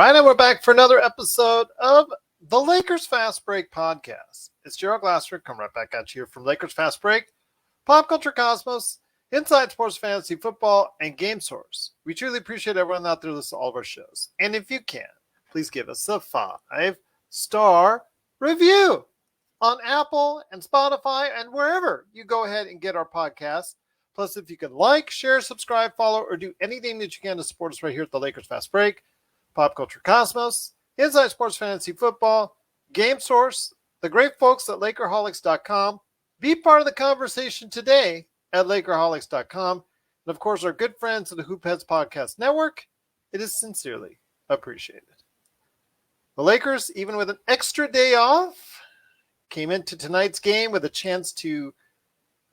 right, and we're back for another episode of the Lakers Fast Break podcast. It's Gerald Glasser coming right back at you from Lakers Fast Break, Pop Culture Cosmos, Inside Sports Fantasy Football, and Game Source. We truly appreciate everyone out there listening to all of our shows. And if you can, please give us a 5-star review on Apple and Spotify and wherever you go ahead and get our podcast. Plus, if you can like, share, subscribe, follow, or do anything that you can to support us right here at the Lakers Fast Break, Pop Culture Cosmos, Inside Sports Fantasy Football, Game Source, the great folks at LakerHolics.com. Be part of the conversation today at LakerHolics.com. And of course, our good friends at the Hoopheads Podcast Network. It is sincerely appreciated. The Lakers, even with an extra day off, came into tonight's game with a chance to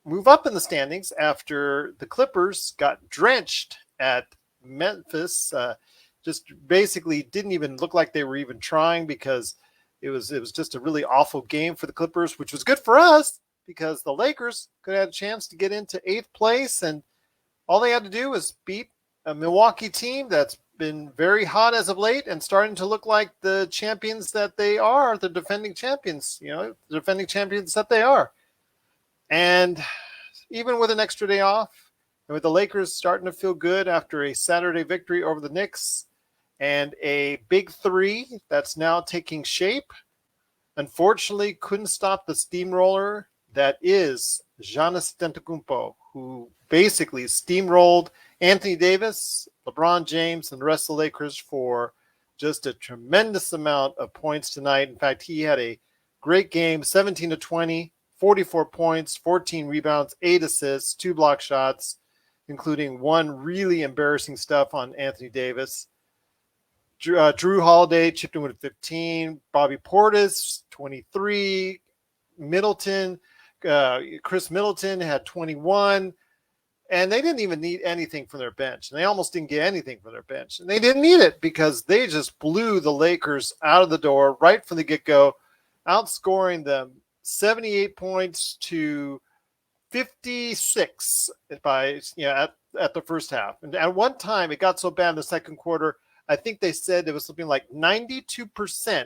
move up in the standings after the Clippers got drenched at Memphis. Just basically didn't even look like they were even trying because it was just a really awful game for the Clippers, which was good for us because the Lakers could have had a chance to get into 8th place, and all they had to do was beat a Milwaukee team that's been very hot as of late and starting to look like the champions that they are, the defending champions, the defending champions that they are. And even with an extra day off, and with the Lakers starting to feel good after a Saturday victory over the Knicks, and a big three that's now taking shape, unfortunately couldn't stop the steamroller that is Giannis Antetokounmpo, who basically steamrolled Anthony Davis, LeBron James, and the rest of the Lakers for just a tremendous amount of points tonight. In fact, he had a great game, 17-20, 44 points, 14 rebounds, 8 assists, 2 block shots, including one really embarrassing stuff on Anthony Davis. Drew Holiday chipped in with 15. Bobby Portis, 23. Chris Middleton had 21. And they didn't even need anything from their bench. And they almost didn't get anything from their bench. And they didn't need it because they just blew the Lakers out of the door right from the get-go, outscoring them 78 points to 56 by at the first half. And at one time, it got so bad in the second quarter, I think they said it was something like 92%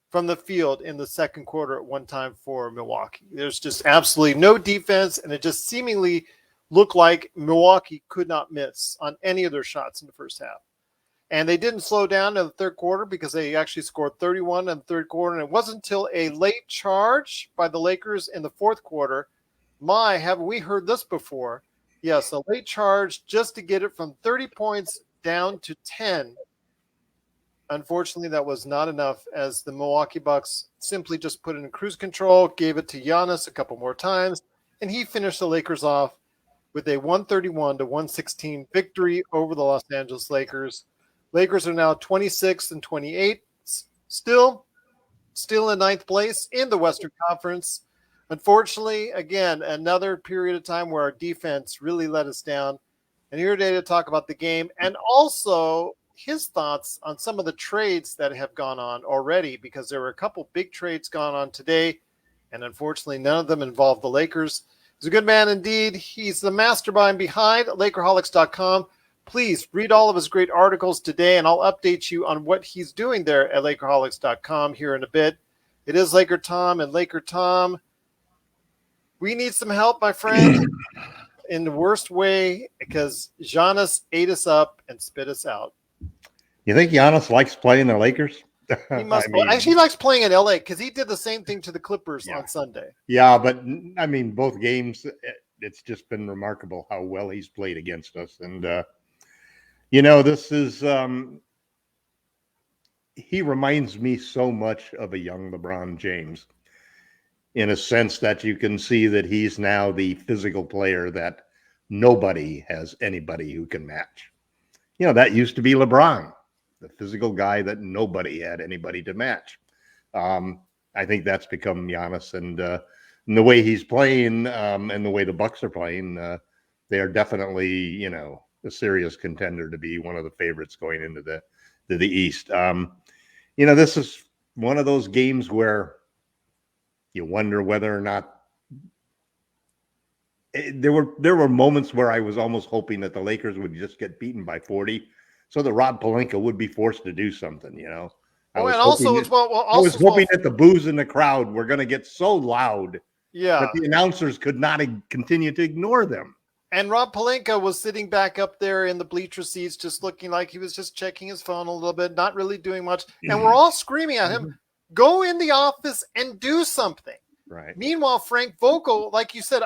from the field in the second quarter at one time for Milwaukee. There's just absolutely no defense, and it just seemingly looked like Milwaukee could not miss on any of their shots in the first half. And they didn't slow down in the third quarter because they actually scored 31 in the third quarter, and it wasn't until a late charge by the Lakers in the fourth quarter. Haven't we heard this before? Yes, a late charge just to get it from 30 points down to 10. Unfortunately, that was not enough as the Milwaukee Bucks simply just put it in cruise control, gave it to Giannis a couple more times, and he finished the Lakers off with a 131-116 victory over the Los Angeles Lakers. Lakers are now 26-28, still in ninth place in the Western Conference. Unfortunately, again, another period of time where our defense really let us down. And here today to talk about the game and also his thoughts on some of the trades that have gone on already, because there were a couple big trades gone on today, and unfortunately none of them involved the Lakers. He's a good man indeed. He's the mastermind behind LakerHolics.com. Please read all of his great articles today, and I'll update you on what he's doing there at LakerHolics.com here in a bit. It is LakerTom, and LakerTom, we need some help, my friend, in the worst way, because Giannis ate us up and spit us out. You think Giannis likes playing the Lakers? He must. Actually, he likes playing in LA because he did the same thing to the Clippers on Sunday. Yeah, but I mean, both games, it's just been remarkable how well he's played against us. And, this is, he reminds me so much of a young LeBron James in a sense that you can see that he's now the physical player that nobody has anybody who can match. That used to be LeBron, the physical guy that nobody had anybody to match. I think that's become Giannis, and the way he's playing and the way the Bucks are playing, they are definitely, a serious contender to be one of the favorites going into the East. This is one of those games where you wonder whether or not there were moments where I was almost hoping that the Lakers would just get beaten by 40 so that Rob Pelinka would be forced to do something, I was also hoping as well, that the boos in the crowd were going to get so loud that the announcers could not continue to ignore them. And Rob Pelinka was sitting back up there in the bleacher seats, just looking like he was just checking his phone a little bit, not really doing much. And we're all screaming at him, go in the office and do something. Right. Meanwhile, Frank Vogel, like you said,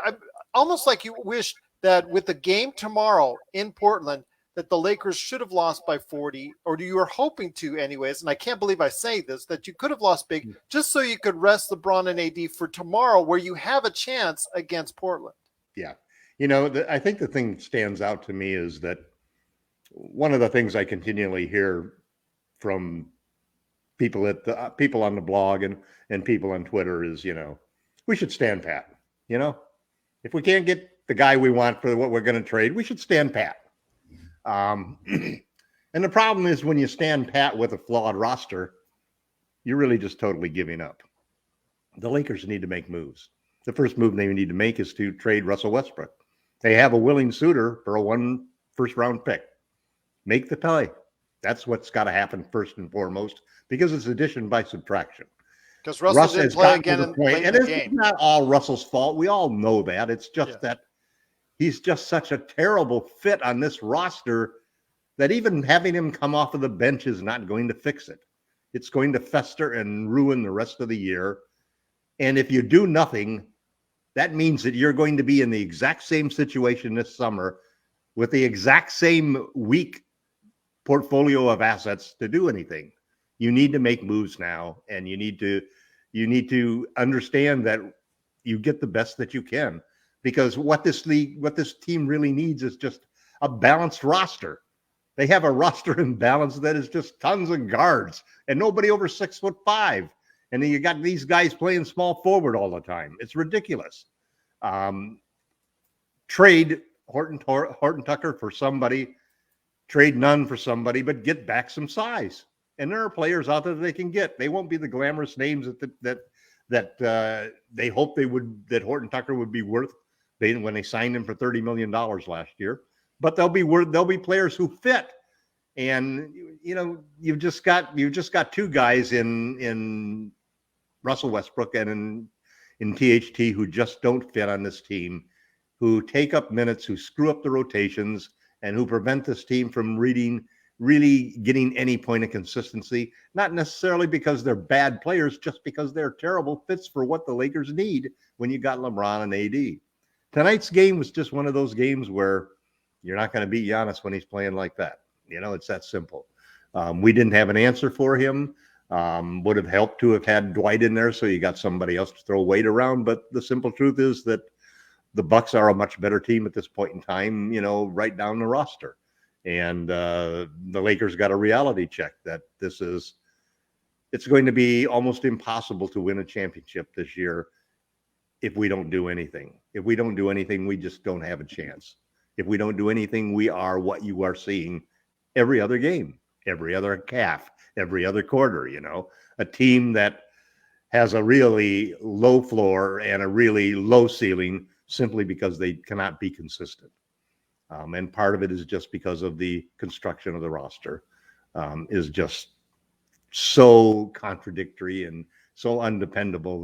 almost like you wished that with the game tomorrow in Portland, that the Lakers should have lost by 40, or you were hoping to anyways, and I can't believe I say this, that you could have lost big just so you could rest LeBron and AD for tomorrow where you have a chance against Portland. Yeah. I think the thing that stands out to me is that one of the things I continually hear from people people on the blog and people on Twitter is, we should stand pat. If we can't get the guy we want for what we're going to trade, we should stand pat. And the problem is when you stand pat with a flawed roster, you're really just totally giving up. The Lakers need to make moves. The first move they need to make is to trade Russell Westbrook. They have a willing suitor for a first-round pick. Make the play. That's what's got to happen first and foremost, because it's addition by subtraction. Because Russell didn't play again in the game. It's not all Russell's fault. We all know that. It's just that he's just such a terrible fit on this roster that even having him come off of the bench is not going to fix it. It's going to fester and ruin the rest of the year. And if you do nothing, that means that you're going to be in the exact same situation this summer with the exact same weak portfolio of assets to do anything. You need to make moves now, and you need to understand that you get the best that you can, because what this team really needs is just a balanced roster. They have a roster imbalance that is just tons of guards and nobody over 6'5". And then you got these guys playing small forward all the time. It's ridiculous. Trade Horton Tucker for somebody, trade Nunn for somebody, but get back some size. And there are players out there that they can get. They won't be the glamorous names that they hope that Horton Tucker would be worth when they signed him for $30 million last year. But they'll be players who fit. And you've just got two guys in Russell Westbrook and in THT who just don't fit on this team, who take up minutes, who screw up the rotations, and who prevent this team from really getting any point of consistency, not necessarily because they're bad players, just because they're terrible fits for what the Lakers need when you got LeBron and AD. Tonight's game was just one of those games where you're not going to beat Giannis when he's playing like that. It's that simple. We didn't have an answer for him. Would have helped to have had Dwight in there so you got somebody else to throw weight around. But the simple truth is that the Bucks are a much better team at this point in time, right down the roster. And the Lakers got a reality check that it's going to be almost impossible to win a championship this year if we don't do anything. If we don't do anything, we just don't have a chance. If we don't do anything, we are what you are seeing every other game, every other half, every other quarter, a team that has a really low floor and a really low ceiling simply because they cannot be consistent. And part of it is just because of the construction of the roster is just so contradictory and so undependable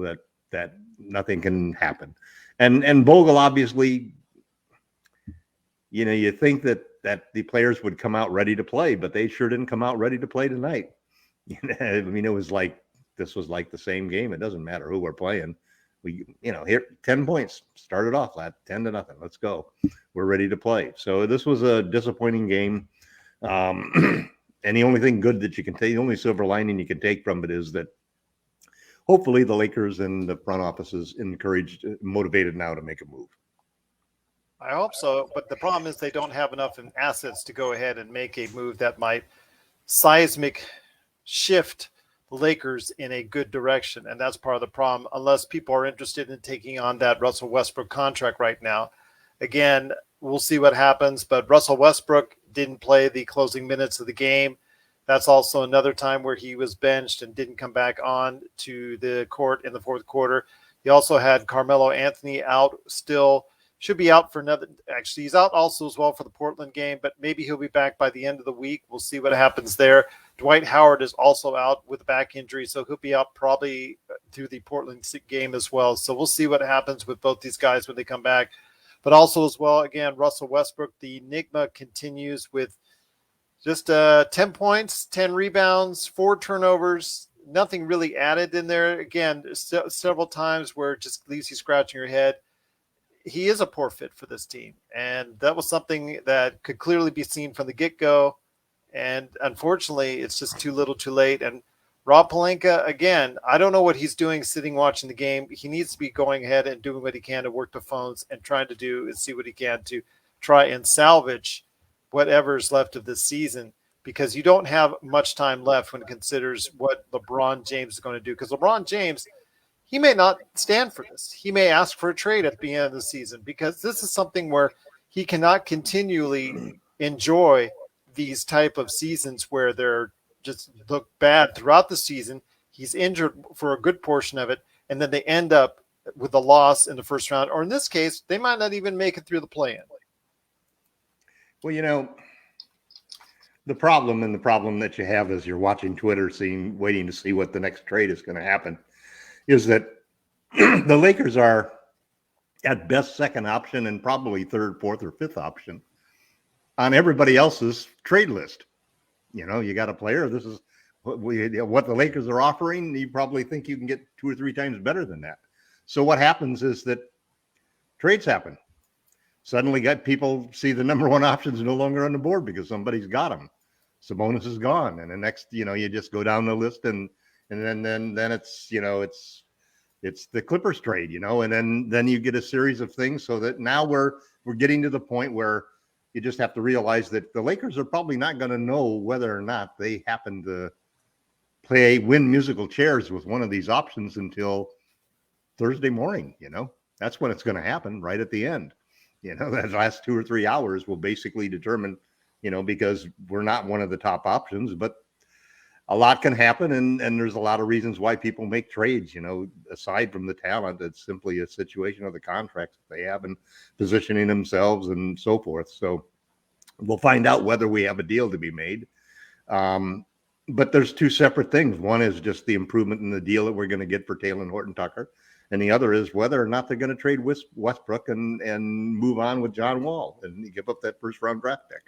that nothing can happen. And Vogel, obviously, you think that the players would come out ready to play, but they sure didn't come out ready to play tonight. This was like the same game. It doesn't matter who we're playing. Here 10 points started off at 10-0. Let's go. We're ready to play. So this was a disappointing game. And the only thing good that you can take, the only silver lining you can take from it is that hopefully the Lakers and the front office is motivated now to make a move. I hope so, but the problem is they don't have enough in assets to go ahead and make a move that might seismic shift the Lakers in a good direction, and that's part of the problem, unless people are interested in taking on that Russell Westbrook contract right now. Again, we'll see what happens, but Russell Westbrook didn't play the closing minutes of the game. That's also another time where he was benched and didn't come back on to the court in the fourth quarter. He also had Carmelo Anthony out still. should be out for another. Actually, he's out also as well for the Portland game, but maybe he'll be back by the end of the week. We'll see what happens there. Dwight Howard is also out with a back injury, so he'll be out probably through the Portland game as well. So we'll see what happens with both these guys when they come back. But also as well, again, Russell Westbrook, the enigma continues with just 10 points, 10 rebounds, 4 turnovers, nothing really added in there. Again, several times where it just leaves you scratching your head. He is a poor fit for this team. And that was something that could clearly be seen from the get-go. And unfortunately, it's just too little too late. And Rob Pelinka, again, I don't know what he's doing sitting watching the game. He needs to be going ahead and doing what he can to work the phones and trying to do and see what he can to try and salvage whatever's left of this season, because you don't have much time left when it considers what LeBron James is going to do. Because LeBron James, he may not stand for this. He may ask for a trade at the end of the season, because this is something where he cannot continually enjoy these type of seasons where they're just look bad throughout the season. He's injured for a good portion of it, and then they end up with a loss in the first round, or in this case, they might not even make it through the play-in. Well, you know, the problem that you have as you're watching Twitter, waiting to see what the next trade is going to happen, is that the Lakers are at best second option and probably third, fourth, or fifth option on everybody else's trade list. You know, you got a player. This is what the Lakers are offering. You probably think you can get 2 or 3 times better than that. So what happens is that trades happen. Suddenly people see the number one option is no longer on the board because somebody's got them. Sabonis is gone. And the next, you just go down the list and then it's, it's the Clippers trade, and then you get a series of things, so that now we're getting to the point where you just have to realize that the Lakers are probably not going to know whether or not they happen to win musical chairs with one of these options until Thursday morning. That's when it's going to happen, right at the end. That last 2 or 3 hours will basically determine, because we're not one of the top options, but a lot can happen. And there's a lot of reasons why people make trades, aside from the talent. It's simply a situation of the contracts that they have and positioning themselves and so forth. So we'll find out whether we have a deal to be made. But there's 2 separate things. One is just the improvement in the deal that we're going to get for Taylor Horton-Tucker. And the other is whether or not they're going to trade Westbrook and move on with John Wall and give up that first round draft pick.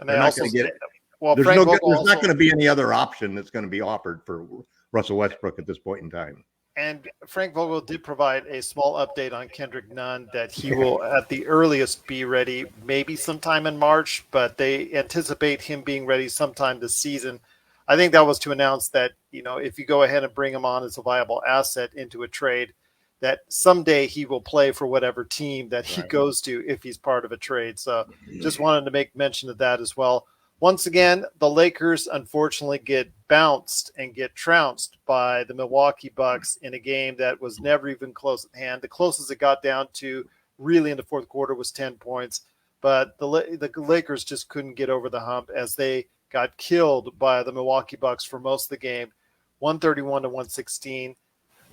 And they're not going to get it. Well, there's not going to be any other option that's going to be offered for Russell Westbrook at this point in time. And Frank Vogel did provide a small update on Kendrick Nunn that he will at the earliest be ready maybe sometime in March, but they anticipate him being ready sometime this season. I think that was to announce that, if you go ahead and bring him on as a viable asset into a trade, that someday he will play for whatever team that he goes to if he's part of a trade. So just wanted to make mention of that as well. Once again, the Lakers unfortunately get bounced and get trounced by the Milwaukee Bucks in a game that was never even close at hand. The closest it got down to really in the fourth quarter was 10 points. But the Lakers just couldn't get over the hump as they got killed by the Milwaukee Bucks for most of the game, 131 to 116.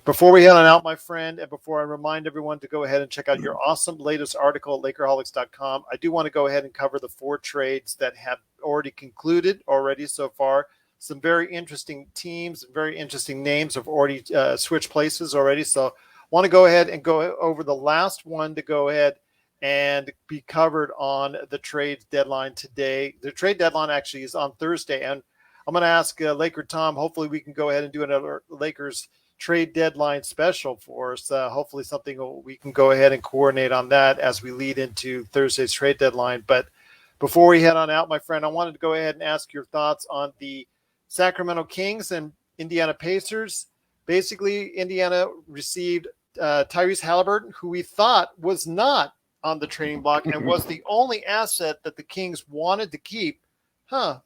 Before we head on out, my friend, and before I remind everyone to go ahead and check out your awesome latest article at Lakerholics.com, I do want to go ahead and cover the 4 trades that have already concluded so far. Some very interesting teams, very interesting names have already switched places already. So I want to go ahead and go over the last one to go ahead and be covered on the trade deadline today. The trade deadline actually is on Thursday, and I'm going to ask LakerTom. Hopefully we can go ahead and do another Lakers trade deadline special for us. Hopefully something we can go ahead and coordinate on that as we lead into Thursday's trade deadline. But before we head on out, my friend, I wanted to go ahead and ask your thoughts on the Sacramento Kings and Indiana Pacers. Basically, Indiana received Tyrese Halliburton, who we thought was not on the trading block and was the only asset that the Kings wanted to keep.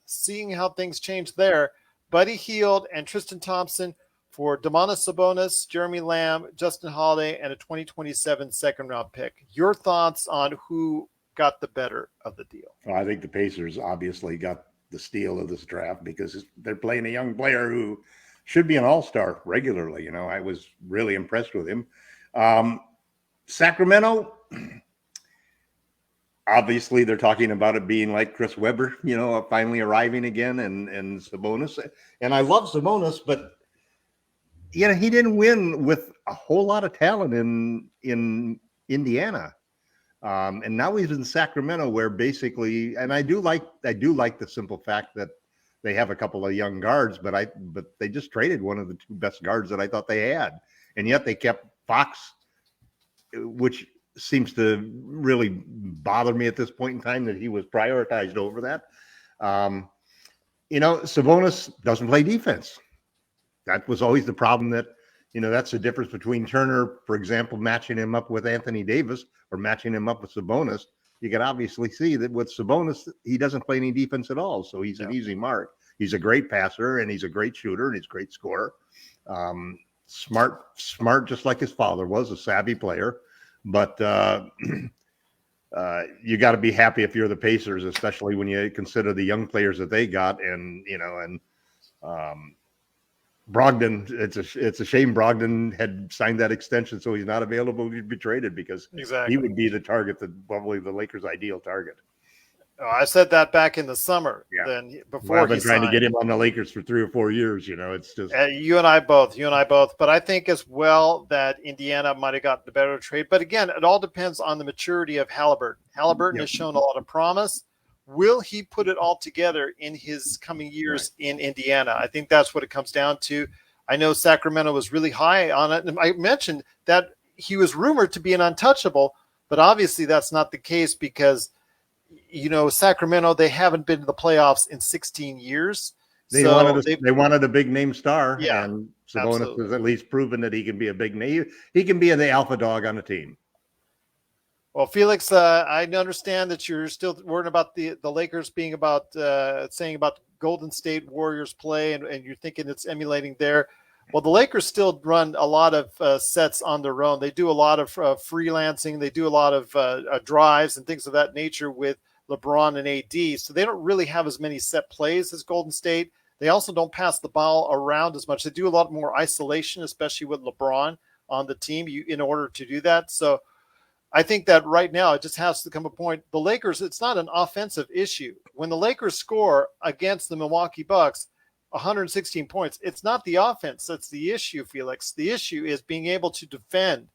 Seeing how things changed there. Buddy Hield and Tristan Thompson for Domantas Sabonis, Jeremy Lamb, Justin Holiday, and a 2027 second-round pick. Your thoughts on who got the better of the deal? Well, I think the Pacers obviously got the steal of this draft because they're playing a young player who should be an all-star regularly. I was really impressed with him. Sacramento, Obviously, they're talking about it being like Chris Webber, finally arriving again, and Sabonis. And I love Sabonis, but he didn't win with a whole lot of talent in Indiana. And now he's in Sacramento, where basically, and I do like the simple fact that they have a couple of young guards, but they just traded one of the two best guards that I thought they had, and yet they kept Fox, which seems to really bother me at this point in time that he was prioritized over that. Sabonis doesn't play defense. That was always the problem. That's the difference between Turner, for example, matching him up with Anthony Davis or matching him up with Sabonis. You can obviously see that with Sabonis, he doesn't play any defense at all. So he's an easy mark. He's a great passer, and he's a great shooter, and he's a great scorer. Smart, just like his father was, a savvy player. But you got to be happy if you're the Pacers, especially when you consider the young players that they got, and Brogdon. It's a shame Brogdon had signed that extension, so he's not available to be traded, because he would be the target, probably the Lakers' ideal target. I said that back in the summer. Yeah. Then before I've been trying to get him on the Lakers for 3 or 4 years. It's just you and I both. But I think as well that Indiana might have gotten the better trade. But again, it all depends on the maturity of Halliburton. Halliburton has shown a lot of promise. Will he put it all together in his coming years in Indiana? I think that's what it comes down to. I know Sacramento was really high on it, and I mentioned that he was rumored to be an untouchable, but obviously that's not the case, because Sacramento, they haven't been to the playoffs in 16 years. They wanted a big name star, yeah, and Sabonis has at least proven that he can be a big name. He can be the alpha dog on a team. Well, Felix, I understand that you're still worried about the Lakers being saying about Golden State Warriors play, and you're thinking it's emulating there. Well, the Lakers still run a lot of sets on their own. They do a lot of freelancing. They do a lot of drives and things of that nature with LeBron and AD. So they don't really have as many set plays as Golden State. They also don't pass the ball around as much. They do a lot more isolation, especially with LeBron on the team, in order to do that. So I think that right now it just has to come a point. The Lakers, it's not an offensive issue. When the Lakers score against the Milwaukee Bucks, 116 points, it's not the offense that's the issue, Felix. The issue is being able to defend.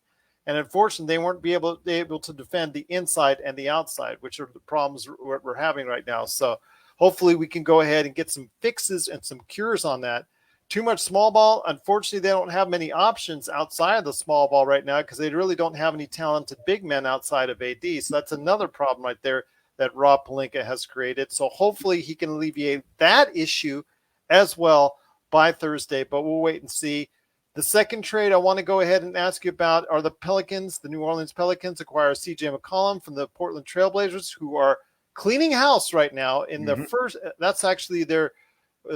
And unfortunately, they weren't able to defend the inside and the outside, which are the problems we're having right now. So hopefully we can go ahead and get some fixes and some cures on that. Too much small ball. Unfortunately, they don't have many options outside of the small ball right now, because they really don't have any talented big men outside of AD. So that's another problem right there that Rob Pelinka has created. So hopefully he can alleviate that issue as well by Thursday, but we'll wait and see. The second trade I want to go ahead and ask you about are the Pelicans. The New Orleans Pelicans acquire CJ McCollum from the Portland Trailblazers, who are cleaning house right now in the first. That's actually their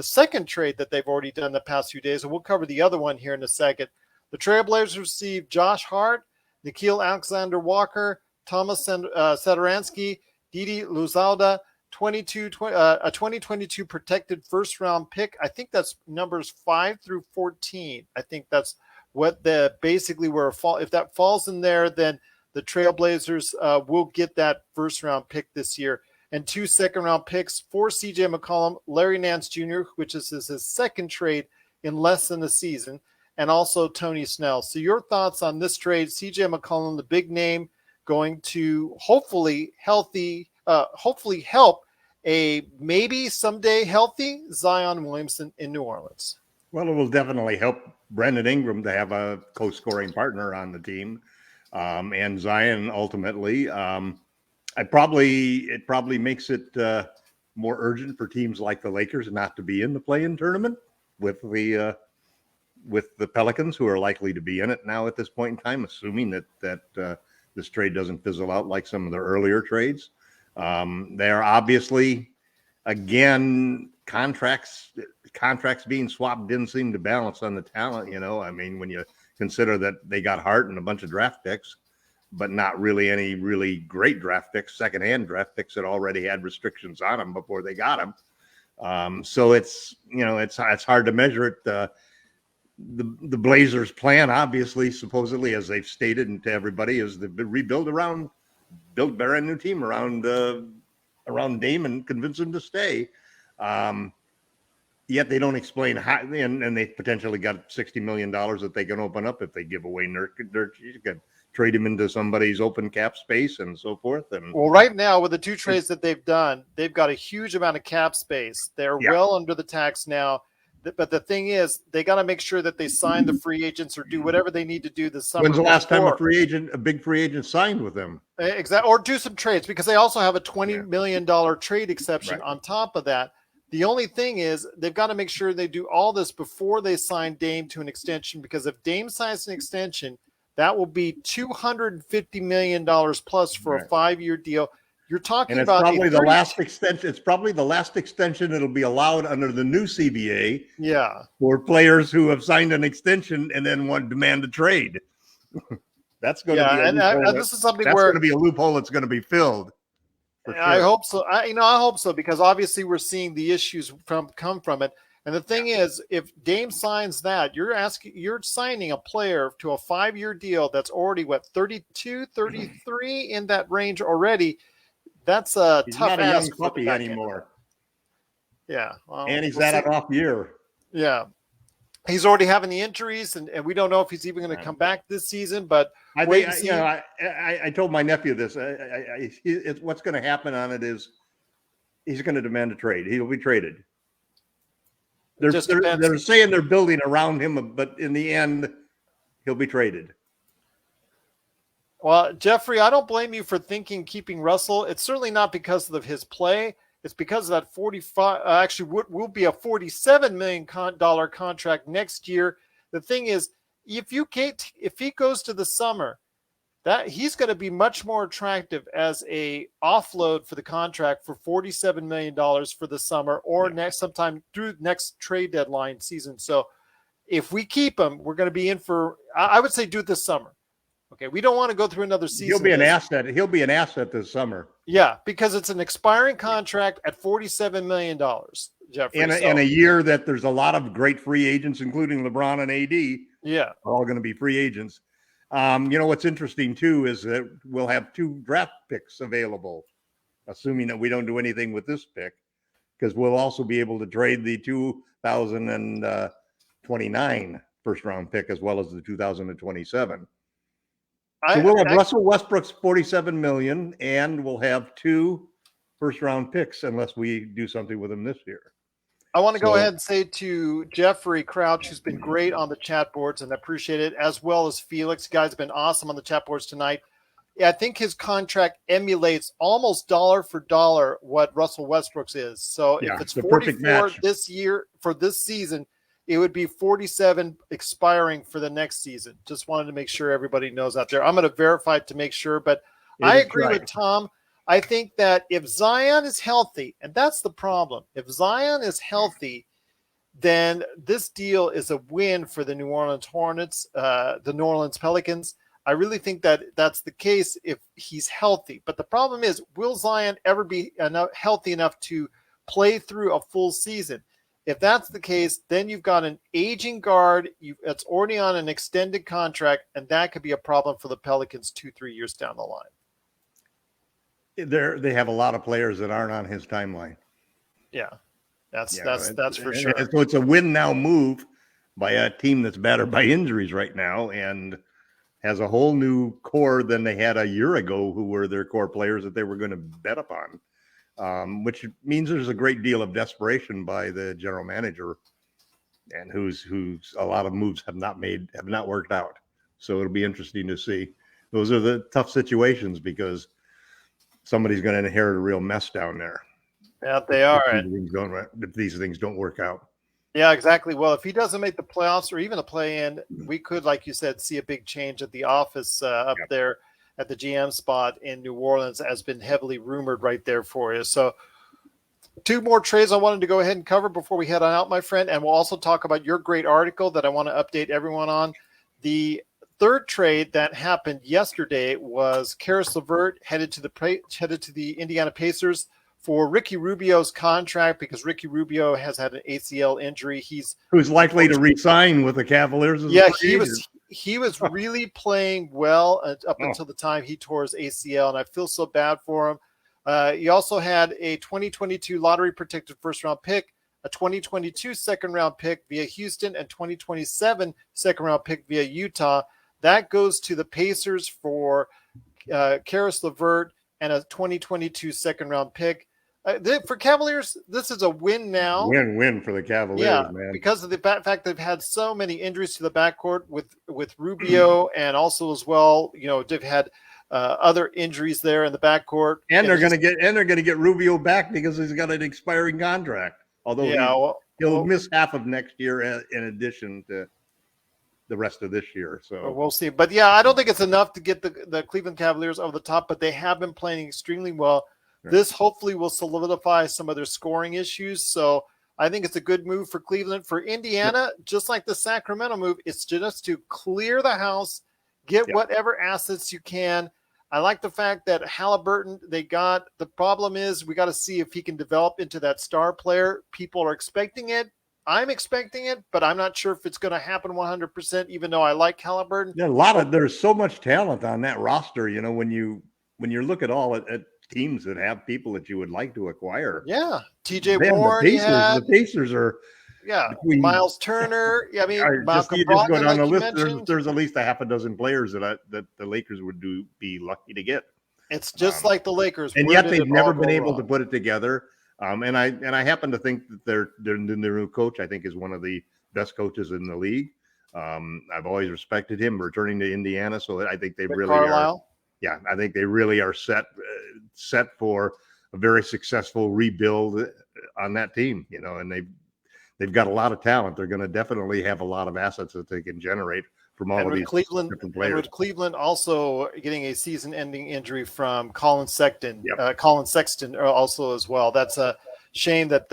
second trade that they've already done the past few days, and we'll cover the other one here in a second. The Trailblazers received Josh Hart, Nickeil Alexander-Walker, Thomas Satoransky, Didi Luzalda, a 2022 protected first-round pick. I think that's numbers 5 through 14. I think that's what basically if that falls in there, then the Trailblazers will get that first-round pick this year. And 2 second-round picks for CJ McCollum, Larry Nance Jr., which is his second trade in less than a season, and also Tony Snell. So your thoughts on this trade? CJ McCollum, the big name, going to hopefully help a maybe someday healthy Zion Williamson in New Orleans. Well, it will definitely help Brandon Ingram to have a co-scoring partner on the team, and Zion ultimately. It probably makes it more urgent for teams like the Lakers not to be in the play-in tournament with the Pelicans, who are likely to be in it now at this point in time, assuming that this trade doesn't fizzle out like some of the earlier trades. They are obviously, again, contracts being swapped didn't seem to balance on the talent. I mean, when you consider that they got Hart and a bunch of draft picks, but not really any really great draft picks, secondhand draft picks that already had restrictions on them before they got them. So it's hard to measure it. The Blazers' plan, obviously, supposedly, as they've stated and to everybody, is to rebuild around build a brand new team around Dame and convince him to stay. Yet they don't explain how, and they potentially got $60 million that they can open up if they give away Nurkic. You could trade him into somebody's open cap space and so forth. And well, right now with the 2 trades that they've done, they've got a huge amount of cap space. They're well under the tax now. But the thing is, they got to make sure that they sign the free agents or do whatever they need to do this summer. When's the last time a big free agent signed with them? Exactly, or do some trades, because they also have a $20 million trade exception on top of that. The only thing is they've got to make sure they do all this before they sign Dame to an extension, because if Dame signs an extension, that will be $250 million plus for a 5-year deal. You're talking about probably the last extension. It's probably the last extension that'll be allowed under the new CBA. Yeah, for players who have signed an extension and then want demand a trade. That's going to be a loophole. And this is something that's where going to be a loophole that's going to be filled. Sure. I hope so. I hope so, because obviously we're seeing the issues come from it. And the thing is, if Dame signs that, you're signing a player to a 5-year deal that's already 32, 33 in that range already. That's a He's tough not a young ask puppy anymore. Yeah. Well, and he's had an off year. Yeah. He's already having the injuries, and we don't know if he's even going to come back this season. But I think, I told my nephew this. What's going to happen on it is he's going to demand a trade. He'll be traded. They're saying they're building around him, but in the end, he'll be traded. Well, Jeffrey, I don't blame you for keeping Russell. It's certainly not because of his play. It's because of that 45. Actually, will be a $47 million contract next year. The thing is, if he goes to the summer, that he's going to be much more attractive as a offload for the contract for $47 million for the summer, or sometime through next trade deadline season. So, if we keep him, we're going to be in for. I would say do it this summer. Okay, we don't want to go through another season. He'll be an asset. He'll be an asset this summer. Yeah, because it's an expiring contract at $47 million, Jeffrey. In a year that there's a lot of great free agents, including LeBron and AD. Yeah, are all going to be free agents. What's interesting too is that we'll have 2 draft picks available, assuming that we don't do anything with this pick, because we'll also be able to trade the 2029 first round pick as well as the 2027. So we'll have Russell Westbrook's $47 million, and we'll have 2 first-round picks unless we do something with him this year. I want to go ahead and say to Jeffrey Crouch, who's been great on the chat boards, and I appreciate it, as well as Felix. You guys have been awesome on the chat boards tonight. Yeah, I think his contract emulates almost dollar for dollar what Russell Westbrook's is. So if it's 44 this year for this season, it would be 47 expiring for the next season. Just wanted to make sure everybody knows out there. I'm going to verify it to make sure, but I agree with Tom. I think that if Zion is healthy, and that's the problem, if Zion is healthy, then this deal is a win for the New Orleans Hornets, the New Orleans Pelicans. I really think that that's the case if he's healthy. But the problem is, will Zion ever be healthy enough to play through a full season? If that's the case, then you've got an aging guard that's already on an extended contract, and that could be a problem for the Pelicans 2-3 years down the line. They have a lot of players that aren't on his timeline. Yeah, that's for sure. So it's a win now move by a team that's battered by injuries right now and has a whole new core than they had a year ago, who were their core players that they were going to bet upon. Which means there's a great deal of desperation by the general manager, and who's a lot of moves have not worked out. So it'll be interesting to see. Those are the tough situations because somebody's going to inherit a real mess down there. Yeah, they are. If these things don't work out. Yeah, exactly. Well, if he doesn't make the playoffs or even a play-in, we could, like you said, see a big change at the office up there. At the GM spot in New Orleans has been heavily rumored right there for you. So 2 more trades I wanted to go ahead and cover before we head on out, my friend. And we'll also talk about your great article that I want to update everyone on. The 3rd trade that happened yesterday was Karis LeVert headed to the Indiana Pacers for Ricky Rubio's contract, because Ricky Rubio has had an ACL injury. Who's likely to re-sign with the Cavaliers. he was really playing well up until the time he tore his ACL, and I feel so bad for him. He also had a 2022 lottery-protected first-round pick, a 2022 second-round pick via Houston, and 2027 second-round pick via Utah. That goes to the Pacers for Karis LeVert and a 2022 second-round pick. For Cavaliers, this is a win now. Win for the Cavaliers, man. Because of the fact they've had so many injuries to the backcourt with Rubio, and also as well, they've had other injuries there in the backcourt. And they're going to get Rubio back because he's got an expiring contract. Although he'll miss half of next year in addition to the rest of this year. So we'll see. But I don't think it's enough to get the Cleveland Cavaliers over the top, but they have been playing extremely well. This hopefully will solidify some of their scoring issues. So I think it's a good move for Cleveland. For Indiana, just like the Sacramento move, it's just to clear the house, get whatever assets you can. I like the fact that Halliburton, they got – the problem is we got to see if he can develop into that star player. People are expecting it. I'm expecting it, but I'm not sure if it's going to happen 100%, even though I like Halliburton. Yeah, there's so much talent on that roster, when you look at all at teams that have people that you would like to acquire. Yeah. TJ Warren. The Pacers are. Yeah. Miles Turner. Yeah. I mean, Malcolm Brogdon, go down the list. There's at least a half a dozen players that the Lakers would be lucky to get. It's just like the Lakers. And yet they've never been able to put it together. And I happen to think that their new coach, I think, is one of the best coaches in the league. I've always respected him returning to Indiana. So I think they really Carlisle. Yeah, I think they really are set for a very successful rebuild on that team, and they've got a lot of talent. They're going to definitely have a lot of assets that they can generate from all of these different players. And with Cleveland also getting a season-ending injury from Colin Sexton, also as well. That's a shame that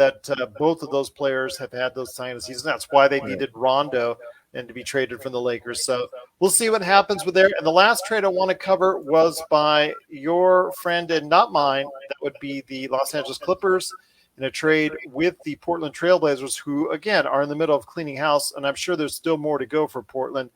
both of those players have had those sign seasons. That's why they needed Rondo and to be traded from the Lakers. So we'll see what happens with there. And the last trade I want to cover was by your friend and not mine. That would be the Los Angeles Clippers in a trade with the Portland Trailblazers, who, again, are in the middle of cleaning house, and I'm sure there's still more to go for Portland.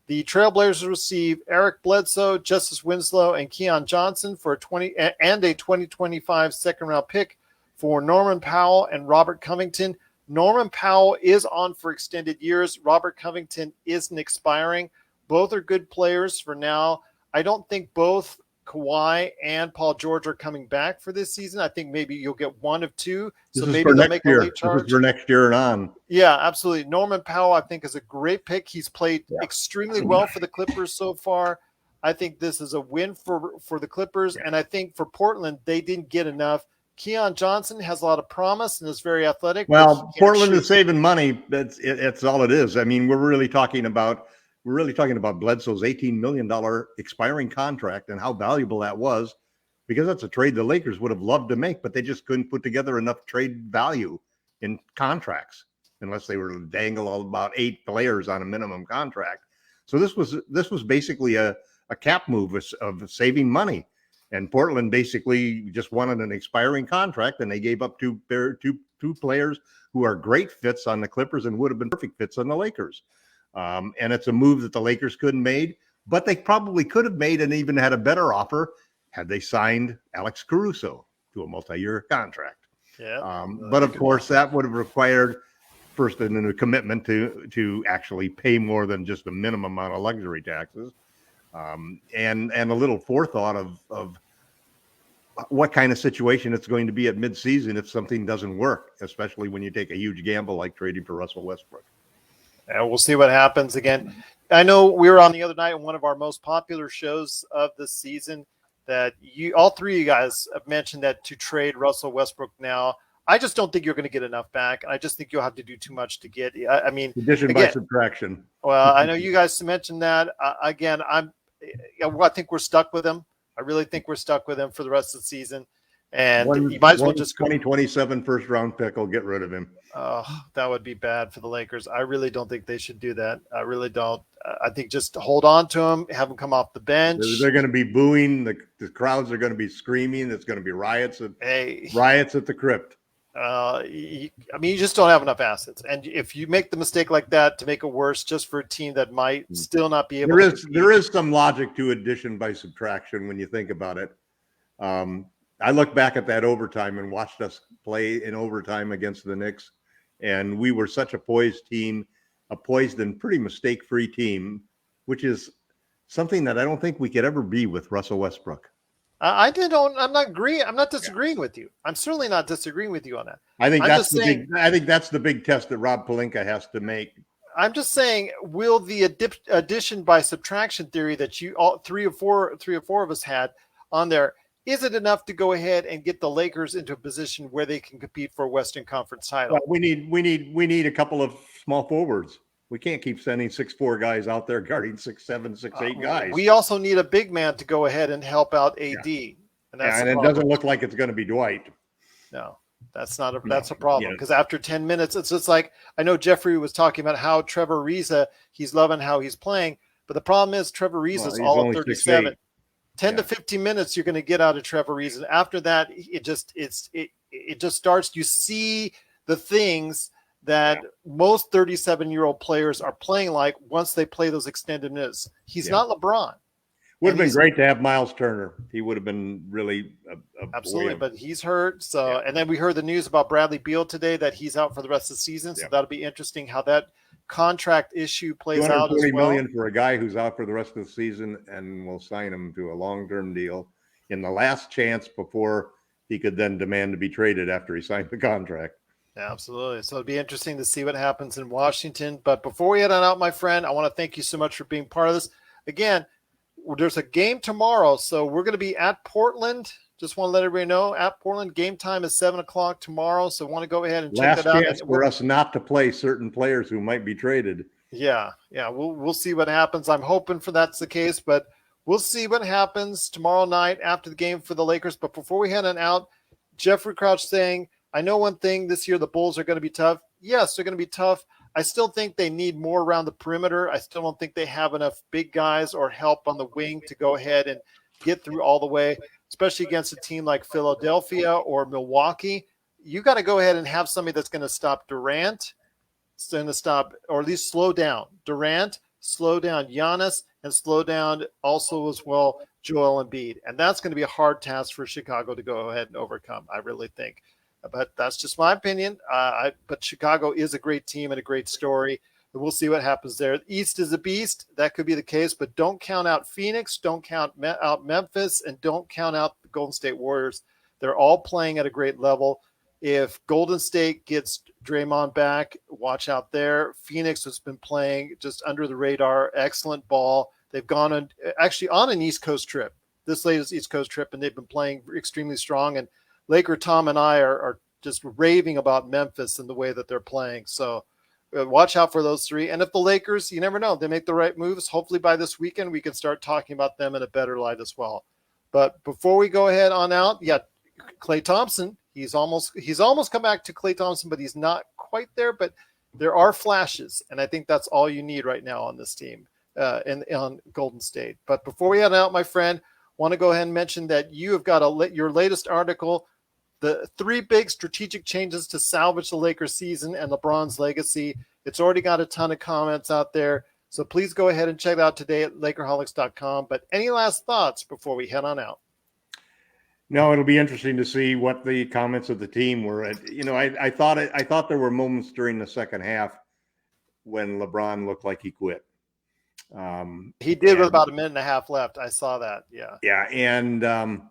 The Trailblazers receive Eric Bledsoe, Justice Winslow, and Keon Johnson for a 2025 second-round pick for Norman Powell and Robert Covington. Norman Powell is on for extended years. Robert Covington isn't expiring. Both are good players for now. I don't think both Kawhi and Paul George are coming back for this season. I think maybe you'll get one of two. So maybe they'll make a late charge. This is for next year and on. Yeah, absolutely. Norman Powell, I think, is a great pick. He's played extremely well for the Clippers so far. I think this is a win for the Clippers. And I think for Portland, they didn't get enough. Keon Johnson has a lot of promise and is very athletic. Well, Portland is saving money. That's all it is. I mean, we're really talking about Bledsoe's $18 million expiring contract and how valuable that was, because that's a trade the Lakers would have loved to make, but they just couldn't put together enough trade value in contracts unless they were to dangle about 8 players on a minimum contract. So this was basically a cap move of saving money. And Portland basically just wanted an expiring contract, and they gave up two players who are great fits on the Clippers and would have been perfect fits on the Lakers. And it's a move that the Lakers couldn't made, but they probably could have made and even had a better offer had they signed Alex Caruso to a multi-year contract. Yeah. But of course, that would have required first a commitment to actually pay more than just the minimum amount of luxury taxes. And a little forethought of what kind of situation it's going to be at midseason if something doesn't work, especially when you take a huge gamble like trading for Russell Westbrook. And we'll see what happens again. I know we were on the other night on one of our most popular shows of the season that all three of you guys have mentioned that to trade Russell Westbrook now. I just don't think you're going to get enough back. I just think you'll have to do too much to get. I mean, addition by subtraction. Well, I know you guys mentioned that. I think we're stuck with him. I really think we're stuck with him for the rest of the season. And you might as well just 2027 first round pick will get rid of him. That would be bad for the Lakers. I really don't think they should do that. I really don't. I think just hold on to him, have him come off the bench. They're going to be booing. The crowds are going to be screaming. It's going to be riots at the crypt. I mean, you just don't have enough assets, and if you make the mistake like that to make it worse, just for a team that might still not be able to. There is some logic to addition by subtraction when you think about it. I look back at that overtime and watched us play in overtime against the Knicks, and we were such a poised team, a poised and pretty mistake-free team, which is something that I don't think we could ever be with Russell Westbrook. I'm not disagreeing with you. I'm certainly not disagreeing with you on that. I think that's the big test that Rob Pelinka has to make. I'm just saying, will the addition by subtraction theory that you all three or four of us had on there, is it enough to go ahead and get the Lakers into a position where they can compete for a Western Conference title? Well, we need a couple of small forwards. We can't keep sending 6'4" guys out there guarding 6'7", 6'8" guys. We also need a big man to go ahead and help out AD. Yeah. And it doesn't look like it's going to be Dwight. No, that's a problem. Because after 10 minutes, it's just like, I know Jeffrey was talking about how Trevor Ariza, he's loving how he's playing. But the problem is Trevor Ariza is all 37. 6'8". 10 to 15 minutes you're going to get out of Trevor Ariza. After that, it just starts. You see the things that most 37-year-old players are playing like once they play those extended minutes. He's not LeBron. Would have been great to have Miles Turner. He would have been really absolutely, but he's hurt. So, and then we heard the news about Bradley Beal today that he's out for the rest of the season. So that'll be interesting how that contract issue plays out as well. $240 million for a guy who's out for the rest of the season, and we'll sign him to a long-term deal in the last chance before he could then demand to be traded after he signed the contract. Yeah, absolutely. So it'll be interesting to see what happens in Washington. But before we head on out, my friend, I want to thank you so much for being part of this. Again, there's a game tomorrow, so we're going to be at Portland. Just want to let everybody know, at Portland, game time is 7:00 tomorrow. So I want to go ahead and check that out. Last chance for us not to play certain players who might be traded. Yeah. We'll see what happens. I'm hoping for that's the case, but we'll see what happens tomorrow night after the game for the Lakers. But before we head on out, Jeffrey Crouch saying, I know one thing this year, the Bulls are going to be tough. Yes, they're going to be tough. I still think they need more around the perimeter. I still don't think they have enough big guys or help on the wing to go ahead and get through all the way, especially against a team like Philadelphia or Milwaukee. You got to go ahead and have somebody that's going to stop Durant, going to stop or at least slow down Durant, slow down Giannis, and slow down also as well Joel Embiid. And that's going to be a hard task for Chicago to go ahead and overcome, I really think. But that's just my opinion. But Chicago is a great team and a great story. And we'll see what happens there. East is a beast. That could be the case. But don't count out Phoenix. Don't count out Memphis. And don't count out the Golden State Warriors. They're all playing at a great level. If Golden State gets Draymond back, watch out there. Phoenix has been playing just under the radar. Excellent ball. They've gone on an East Coast trip. This latest East Coast trip. And they've been playing extremely strong. And LakerTom and I are just raving about Memphis and the way that they're playing. So watch out for those three. And if the Lakers, you never know, they make the right moves. Hopefully by this weekend, we can start talking about them in a better light as well. But before we go ahead on out, Klay Thompson, he's almost come back to Klay Thompson, but he's not quite there. But there are flashes. And I think that's all you need right now on this team and on Golden State. But before we head out, my friend, want to go ahead and mention that you have got your latest article, the 3 big strategic changes to salvage the Lakers season and LeBron's legacy. It's already got a ton of comments out there. So please go ahead and check it out today at Lakerholics.com. But any last thoughts before we head on out? No, it'll be interesting to see what the comments of the team were. I thought there were moments during the second half when LeBron looked like he quit. He did with about a minute and a half left. I saw that. Yeah. Yeah. And,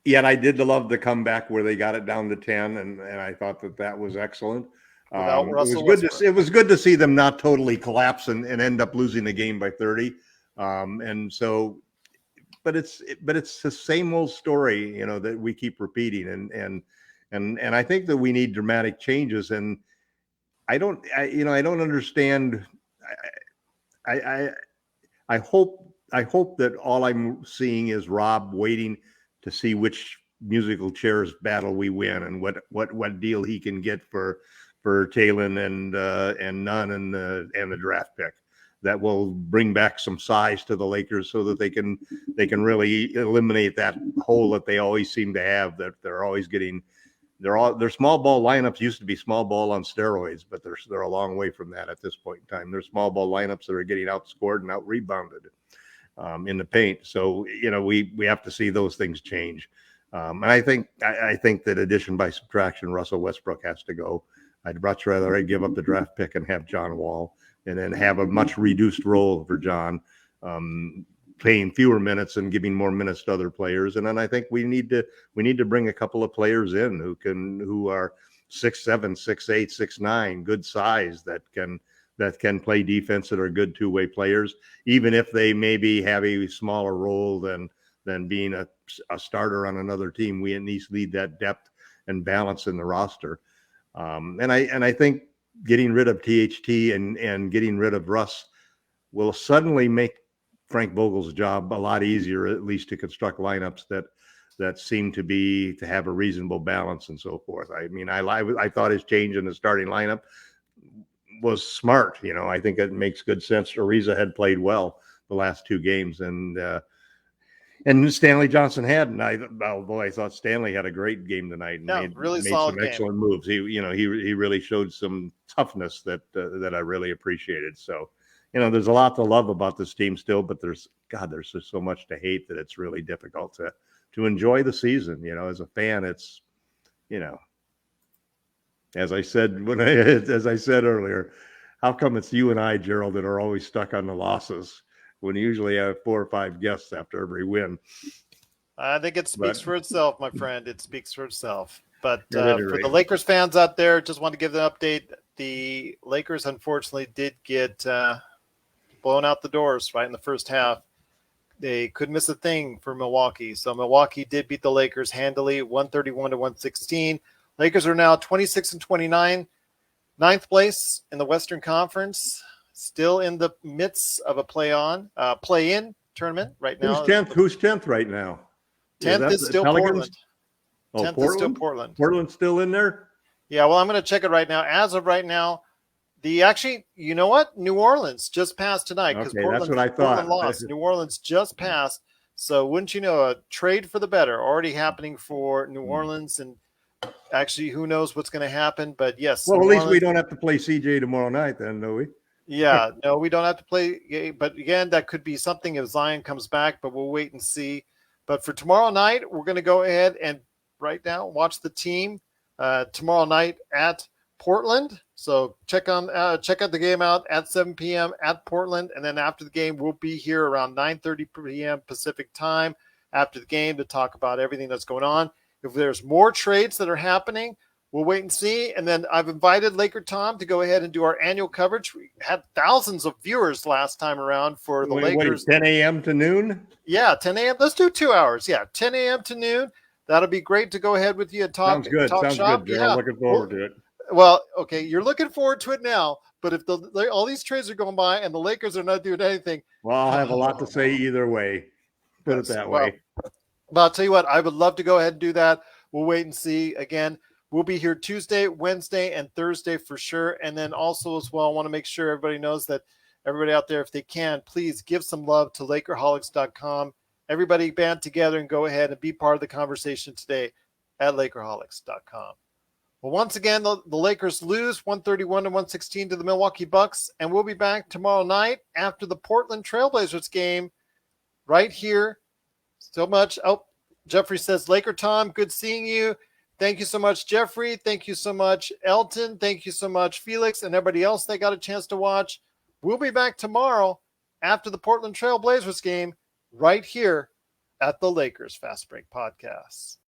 yet I did love the comeback where they got it down to 10, and I thought that was excellent. It was good to see them not totally collapse and end up losing the game by 30. And so, but it's the same old story, that we keep repeating, and I think that we need dramatic changes. And I don't understand. I hope that all I'm seeing is Rob waiting to see which musical chairs battle we win and what deal he can get for Talon and Nunn and the draft pick that will bring back some size to the Lakers so that they can really eliminate that hole that they always seem to have, that they're always getting their small ball lineups used to be small ball on steroids, but they're a long way from that at this point in time. They're small ball lineups that are getting outscored and out rebounded in the paint. So we have to see those things change. And I think that addition by subtraction, Russell Westbrook has to go. I'd much rather give up the draft pick and have John Wall, and then have a much reduced role for John, playing fewer minutes and giving more minutes to other players. And then I think we need to bring a couple of players in who are 6'7", 6'8", 6'9", good size that can play defense, that are good two-way players, even if they maybe have a smaller role than being a starter on another team. We at least need that depth and balance in the roster. And I think getting rid of THT and getting rid of Russ will suddenly make Frank Vogel's job a lot easier, at least to construct lineups that seem to have a reasonable balance and so forth. I mean, I thought his change in the starting lineup was smart. I think it makes good sense. Ariza had played well the last two games, and Stanley Johnson hadn't. Although I thought Stanley had a great game tonight and made some excellent moves. He really showed some toughness that I really appreciated. So, there's a lot to love about this team still, but there's just so much to hate that it's really difficult to enjoy the season. As a fan, it's, as I said earlier, how come it's you and I, Gerald, that are always stuck on the losses when you usually have 4 or 5 guests after every win? I think it speaks for itself, my friend. It speaks for itself. But for the Lakers fans out there, just want to give an update. The Lakers, unfortunately, did get blown out the doors right in the first half. They couldn't miss a thing for Milwaukee. So Milwaukee did beat the Lakers handily, 131-116. Lakers are now 26-29, 9th place in the Western Conference, still in the midst of a play-in tournament right now. Who's 10th right now? 10th is still Portland. 10th is still Portland. Portland's still in there? Yeah, well, I'm going to check it right now. As of right now, you know what? New Orleans just passed tonight. Okay, that's what I thought. Portland lost. New Orleans just passed. So wouldn't you know, a trade for the better already happening for New Orleans. And actually, who knows what's going to happen. But yes. Well, at least we don't have to play CJ tomorrow night then, do we? Yeah, no, we don't have to play. But again, that could be something if Zion comes back, but we'll wait and see. But for tomorrow night, we're going to go ahead and right now watch the team tomorrow night at Portland. So check out the game out at 7 p.m. at Portland. And then after the game, we'll be here around 9:30 p.m. Pacific time after the game to talk about everything that's going on. If there's more trades that are happening, we'll wait and see. And then I've invited LakerTom to go ahead and do our annual coverage. We had thousands of viewers last time around for the Lakers. 10 a.m. to noon? Yeah, 10 a.m. Let's do 2 hours. Yeah, 10 a.m. to noon. That'll be great to go ahead with you and talk. Sounds good. Talk Sounds shop. good, Gerald. Looking forward to it. Well, okay, you're looking forward to it now, but if all these trades are going by and the Lakers are not doing anything. Well, I'll have a lot to say either way. Put it that way. Well, I'll tell you what, I would love to go ahead and do that. We'll wait and see. Again, we'll be here Tuesday, Wednesday, and Thursday for sure. And then also as well, I want to make sure everybody knows that everybody out there, if they can, please give some love to LakerHolics.com. Everybody band together and go ahead and be part of the conversation today at LakerHolics.com. Well, once again, the Lakers lose 131-116 to the Milwaukee Bucks, and we'll be back tomorrow night after the Portland Trailblazers game right here. So much. Oh, Jeffrey says, LakerTom, good seeing you. Thank you so much, Jeffrey. Thank you so much, Elton. Thank you so much, Felix, and everybody else that got a chance to watch. We'll be back tomorrow after the Portland Trailblazers game right here at the Lakers Fast Break Podcast.